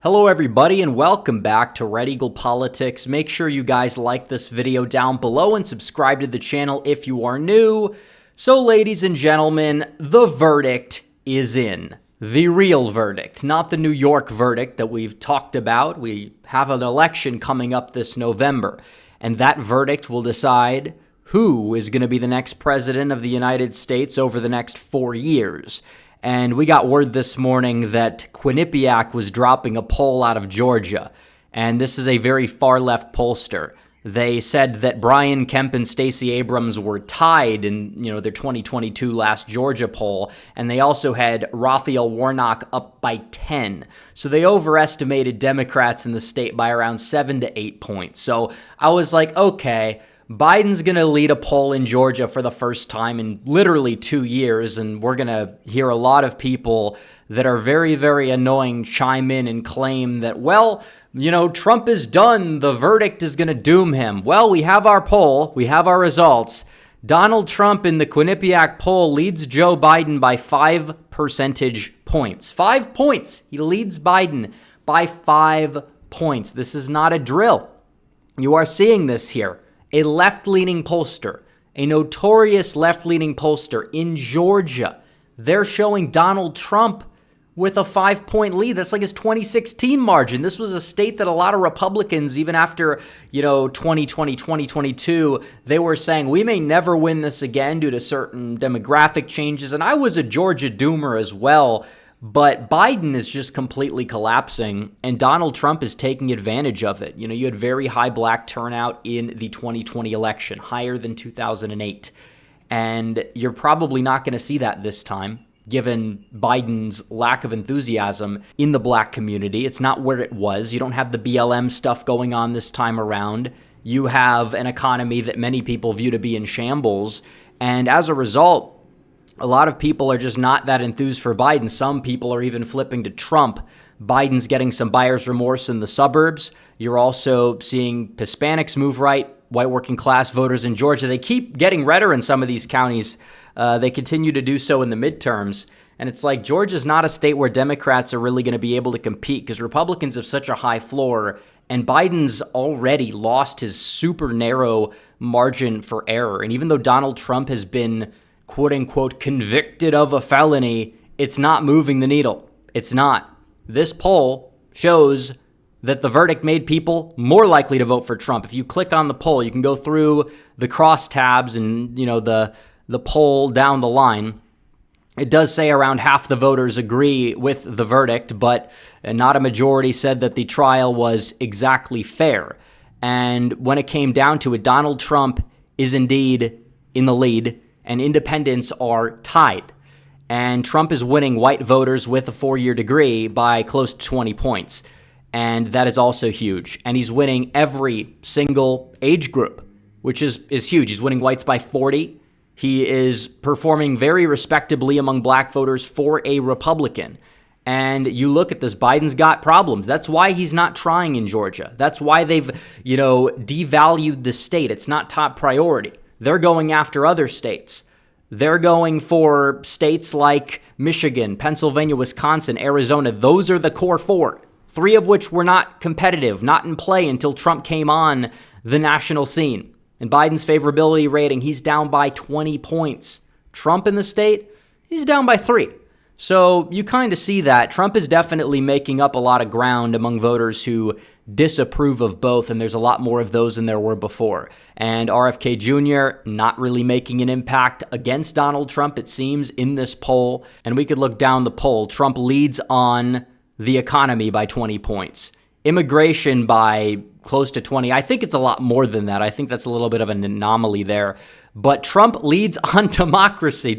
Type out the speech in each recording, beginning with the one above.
Hello everybody and welcome back to Red Eagle Politics. Make sure you guys like this video down below and subscribe to the channel if you are new. So ladies and gentlemen, the verdict is in. The real verdict, not the New York verdict that we've talked about. We have an election coming up this November, and that verdict will decide who is going to be the next president of the United States over the next 4 years. And we got word this morning that Quinnipiac was dropping a poll out of Georgia. And this is a very far-left pollster. They said that Brian Kemp and Stacey Abrams were tied in, their 2022 last Georgia poll. And they also had Raphael Warnock up by 10. So they overestimated Democrats in the state by around 7 to 8 points. So I was like, okay, Biden's going to lead a poll in Georgia for the first time in literally 2 years, and we're going to hear a lot of people that are very, very annoying chime in and claim that, well, Trump is done. The verdict is going to doom him. Well, we have our poll. We have our results. Donald Trump in the Quinnipiac poll leads Joe Biden by 5 percentage points. 5 points. He leads Biden by 5 points. This is not a drill. You are seeing this here. A left-leaning pollster, a notorious left-leaning pollster in Georgia, they're showing Donald Trump with a 5-point lead. That's like his 2016 margin. This was a state that a lot of Republicans, even after, 2020, 2022, they were saying, we may never win this again due to certain demographic changes. And I was a Georgia doomer as well. But Biden is just completely collapsing, and Donald Trump is taking advantage of it. You had very high black turnout in the 2020 election, higher than 2008. And you're probably not going to see that this time, given Biden's lack of enthusiasm in the black community. It's not where it was. You don't have the BLM stuff going on this time around. You have an economy that many people view to be in shambles. And as a result, a lot of people are just not that enthused for Biden. Some people are even flipping to Trump. Biden's getting some buyer's remorse in the suburbs. You're also seeing Hispanics move right, white working class voters in Georgia. They keep getting redder in some of these counties. They continue to do so in the midterms. And it's like Georgia's not a state where Democrats are really going to be able to compete because Republicans have such a high floor. And Biden's already lost his super narrow margin for error. And even though Donald Trump has been quote-unquote convicted of a felony, it's not moving the needle. It's not. This poll shows that the verdict made people more likely to vote for Trump. If you click on the poll, you can go through the crosstabs and, the poll down the line. It does say around half the voters agree with the verdict, but not a majority said that the trial was exactly fair. And when it came down to it, Donald Trump is indeed in the lead, and independents are tied. And Trump is winning white voters with a 4-year degree by close to 20 points. And that is also huge. And he's winning every single age group, which is huge. He's winning whites by 40. He is performing very respectably among black voters for a Republican. And you look at this, Biden's got problems. That's why he's not trying in Georgia. That's why they've, devalued the state. It's not top priority. They're going after other states. They're going for states like Michigan, Pennsylvania, Wisconsin, Arizona. Those are the core 4, 3 of which were not competitive, not in play until Trump came on the national scene. And Biden's favorability rating, he's down by 20 points. Trump in the state, he's down by 3. So you kind of see that. Trump is definitely making up a lot of ground among voters who disapprove of both, and there's a lot more of those than there were before. And RFK Jr. not really making an impact against Donald Trump, it seems, in this poll. And we could look down the poll. Trump leads on the economy by 20 points. Immigration by close to 20. I think it's a lot more than that. I think that's a little bit of an anomaly there. But Trump leads on democracy.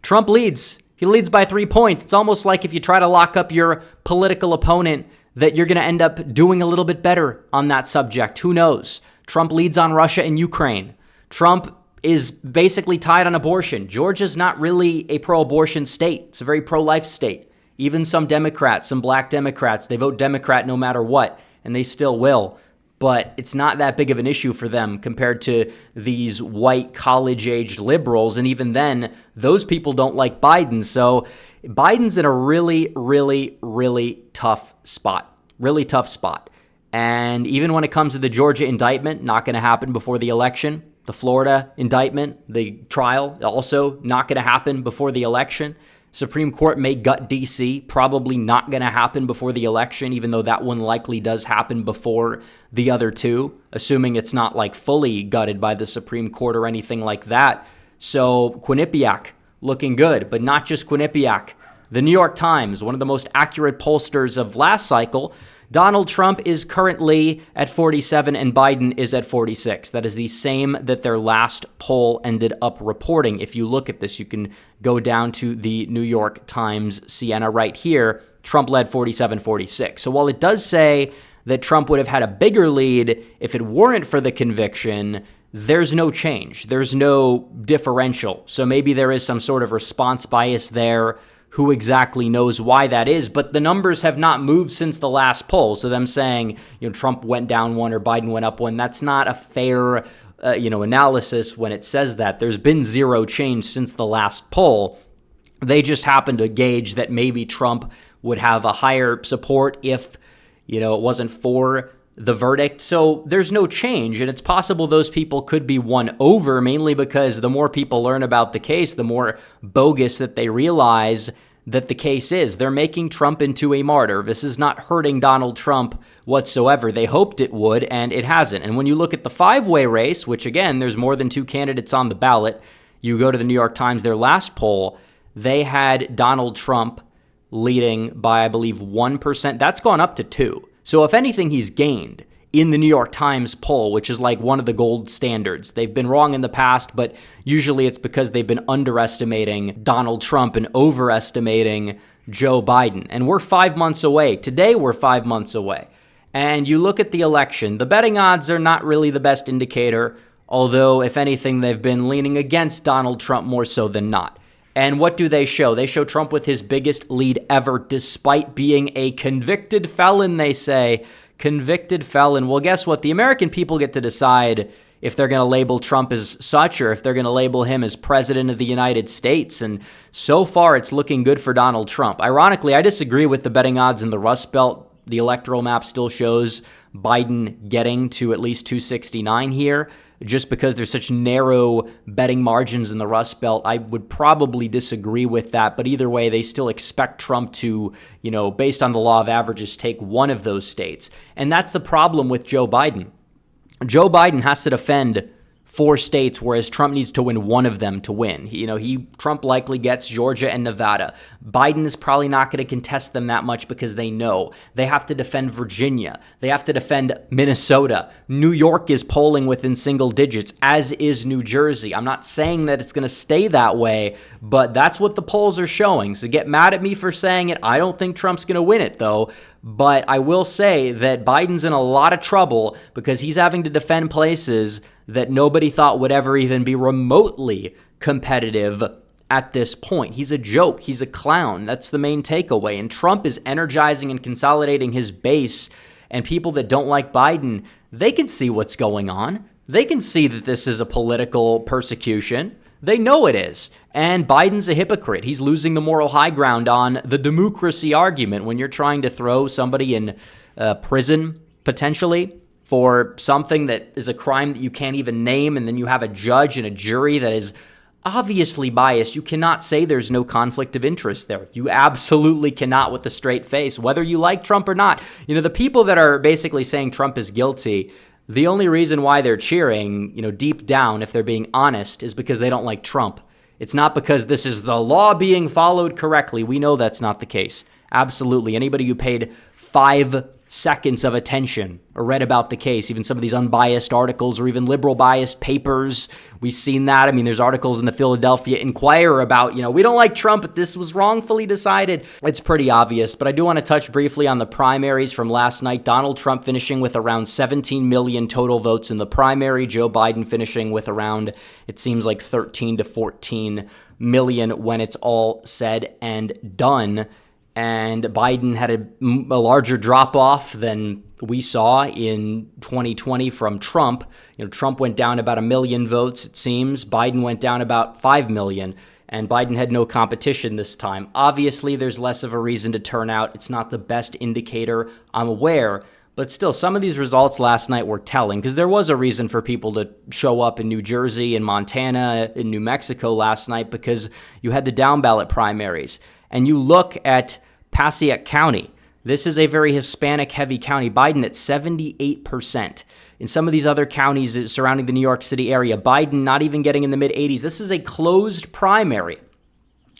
Trump leads. He leads by 3 points. It's almost like if you try to lock up your political opponent, that you're going to end up doing a little bit better on that subject. Who knows? Trump leads on Russia and Ukraine. Trump is basically tied on abortion. Georgia's not really a pro-abortion state. It's a very pro-life state. Even some Democrats, some black Democrats, they vote Democrat no matter what, and they still will. but it's not that big of an issue for them compared to these white college-aged liberals. And even then, those people don't like Biden. So Biden's in a really, really, really tough spot. Really tough spot. And even when it comes to the Georgia indictment, not going to happen before the election. The Florida indictment, the trial, also not going to happen before the election. Supreme Court may gut D.C., probably not going to happen before the election, even though that one likely does happen before the other two, assuming it's not like fully gutted by the Supreme Court or anything like that. So Quinnipiac looking good, but not just Quinnipiac. The New York Times, one of the most accurate pollsters of last cycle, Donald Trump is currently at 47 and Biden is at 46. That is the same that their last poll ended up reporting. If you look at this, you can go down to the New York Times Siena right here. Trump led 47-46. So while it does say that Trump would have had a bigger lead if it weren't for the conviction, there's no change. There's no differential. So maybe there is some sort of response bias there. Who exactly knows why that is, but the numbers have not moved since the last poll. So them saying, Trump went down one or Biden went up one, that's not a fair, analysis when it says that. There's been zero change since the last poll. They just happen to gauge that maybe Trump would have a higher support if, it wasn't for the verdict. So there's no change, and it's possible those people could be won over, mainly because the more people learn about the case, the more bogus that they realize that the case is. They're making Trump into a martyr. This is not hurting Donald Trump whatsoever. They hoped it would, and it hasn't. And when you look at the five-way race, which again, there's more than two candidates on the ballot, you go to the New York Times, their last poll, they had Donald Trump leading by, I believe, 1%. That's gone up to 2%. So if anything, he's gained in the New York Times poll, which is like one of the gold standards. They've been wrong in the past, but usually it's because they've been underestimating Donald Trump and overestimating Joe Biden. And we're 5 months away. Today, we're 5 months away. And you look at the election, the betting odds are not really the best indicator, although if anything, they've been leaning against Donald Trump more so than not. And what do they show? They show Trump with his biggest lead ever, despite being a convicted felon, they say. Convicted felon. Well, guess what? The American people get to decide if they're going to label Trump as such or if they're going to label him as president of the United States. And so far, it's looking good for Donald Trump. Ironically, I disagree with the betting odds in the Rust Belt. The electoral map still shows Biden getting to at least 269 here. Just because there's such narrow betting margins in the Rust Belt, I would probably disagree with that. But either way, they still expect Trump to, based on the law of averages, take one of those states. And that's the problem with Joe Biden. Joe Biden has to defend 4 states, whereas Trump needs to win one of them to win. Trump likely gets Georgia and Nevada. Biden is probably not going to contest them that much because they know they have to defend Virginia. They have to defend Minnesota. New York is polling within single digits, as is New Jersey. I'm not saying that it's going to stay that way, but that's what the polls are showing. So get mad at me for saying it. I don't think Trump's going to win it, though. But I will say that Biden's in a lot of trouble because he's having to defend places that nobody thought would ever even be remotely competitive at this point. He's a joke. He's a clown. That's the main takeaway. And Trump is energizing and consolidating his base. And people that don't like Biden, they can see what's going on. They can see that this is a political persecution. They know it is. And Biden's a hypocrite. He's losing the moral high ground on the democracy argument when you're trying to throw somebody in prison, potentially, for something that is a crime that you can't even name, and then you have a judge and a jury that is obviously biased. You cannot say there's no conflict of interest there. You absolutely cannot with a straight face, whether you like Trump or not. The people that are basically saying Trump is guilty, the only reason why they're cheering, deep down, if they're being honest, is because they don't like Trump. It's not because this is the law being followed correctly. We know that's not the case. Absolutely. Anybody who paid 5 seconds of attention or read about the case, even some of these unbiased articles or even liberal biased papers, we've seen that. I mean, there's articles in the Philadelphia Inquirer about, we don't like Trump, but this was wrongfully decided. It's pretty obvious, but I do want to touch briefly on the primaries from last night. Donald Trump finishing with around 17 million total votes in the primary. Joe Biden finishing with around, it seems like 13 to 14 million when it's all said and done. and Biden had a larger drop-off than we saw in 2020 from Trump. Trump went down about 1 million votes, it seems. Biden went down about 5 million, and Biden had no competition this time. Obviously, there's less of a reason to turn out. It's not the best indicator, I'm aware, but still, some of these results last night were telling, because there was a reason for people to show up in New Jersey, in Montana, in New Mexico last night, because you had the down-ballot primaries. And you look at Passaic County. This is a very Hispanic-heavy county. Biden at 78%. In some of these other counties surrounding the New York City area, Biden not even getting in the mid-80s. This is a closed primary.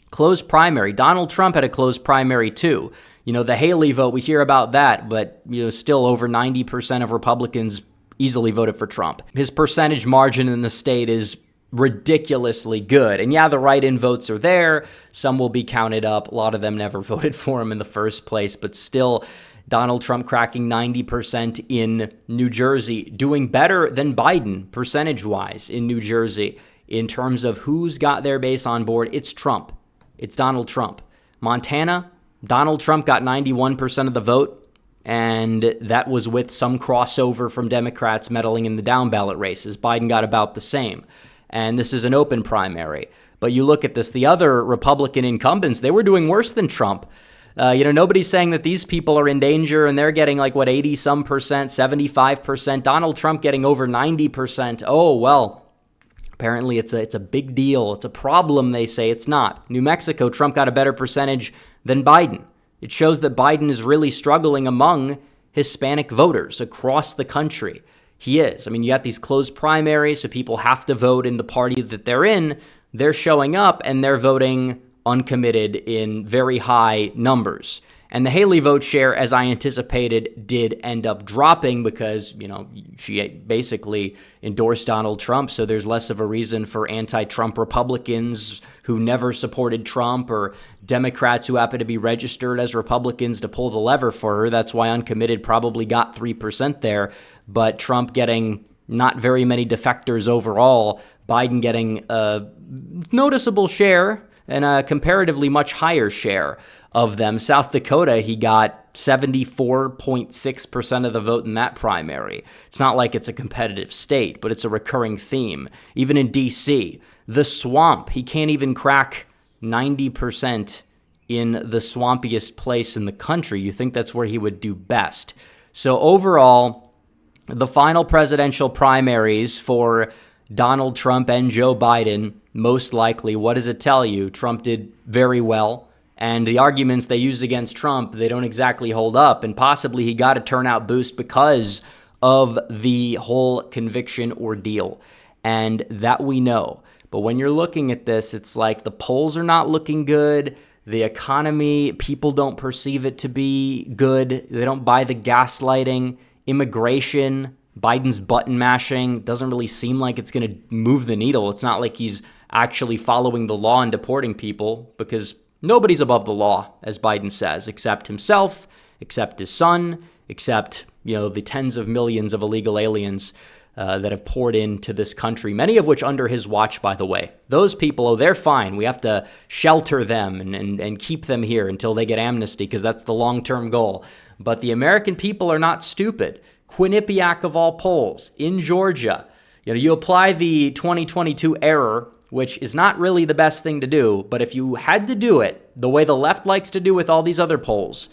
Closed primary. Donald Trump had a closed primary too. The Haley vote, we hear about that, but still over 90% of Republicans easily voted for Trump. His percentage margin in the state is ridiculously good. And yeah, the write-in votes are there. Some will be counted up. A lot of them never voted for him in the first place, but still, Donald Trump cracking 90% in New Jersey, doing better than Biden percentage-wise in New Jersey in terms of who's got their base on board. It's Trump. It's Donald Trump. Montana, Donald Trump got 91% of the vote, and that was with some crossover from Democrats meddling in the down-ballot races. Biden got about the same. And this is an open primary. But you look at this, the other Republican incumbents, they were doing worse than Trump. Nobody's saying that these people are in danger and they're getting 80-some percent, 75%. Donald Trump getting over 90%. Oh, well, apparently it's a big deal. It's a problem, they say. It's not. New Mexico, Trump got a better percentage than Biden. It shows that Biden is really struggling among Hispanic voters across the country. He is. You got these closed primaries, so people have to vote in the party that they're in. They're showing up, and they're voting uncommitted in very high numbers. And the Haley vote share, as I anticipated, did end up dropping because, she basically endorsed Donald Trump, so there's less of a reason for anti-Trump Republicans who never supported Trump or Democrats who happen to be registered as Republicans to pull the lever for her. That's why uncommitted probably got 3% there. But Trump getting not very many defectors overall, Biden getting a noticeable share and a comparatively much higher share of them. South Dakota, he got 74.6% of the vote in that primary. It's not like it's a competitive state, but it's a recurring theme. Even in D.C., the swamp, he can't even crack 90% in the swampiest place in the country. You think that's where he would do best. So overall, the final presidential primaries for Donald Trump and Joe Biden, most likely, what does it tell you? Trump did very well, and the arguments they use against Trump, they don't exactly hold up, and possibly he got a turnout boost because of the whole conviction ordeal, and that we know. But when you're looking at this, it's like the polls are not looking good. The economy, people don't perceive it to be good. They don't buy the gaslighting. Immigration, Biden's button mashing doesn't really seem like it's going to move the needle. It's not like he's actually following the law and deporting people, because nobody's above the law, as Biden says, except himself, except his son, except, the tens of millions of illegal aliens that have poured into this country, many of which under his watch, by the way. Those people, they're fine. We have to shelter them and keep them here until they get amnesty, because that's the long-term goal. But the American people are not stupid. Quinnipiac of all polls in Georgia. You apply the 2022 error, which is not really the best thing to do, but if you had to do it the way the left likes to do with all these other polls,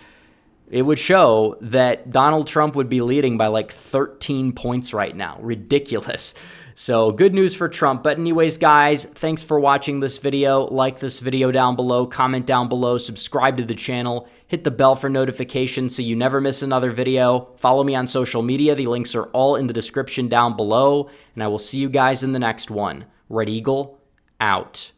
it would show that Donald Trump would be leading by 13 points right now. Ridiculous. So good news for Trump. But anyways, guys, thanks for watching this video. Like this video down below, comment down below, subscribe to the channel, hit the bell for notifications so you never miss another video. Follow me on social media. The links are all in the description down below. And I will see you guys in the next one. Red Eagle, out.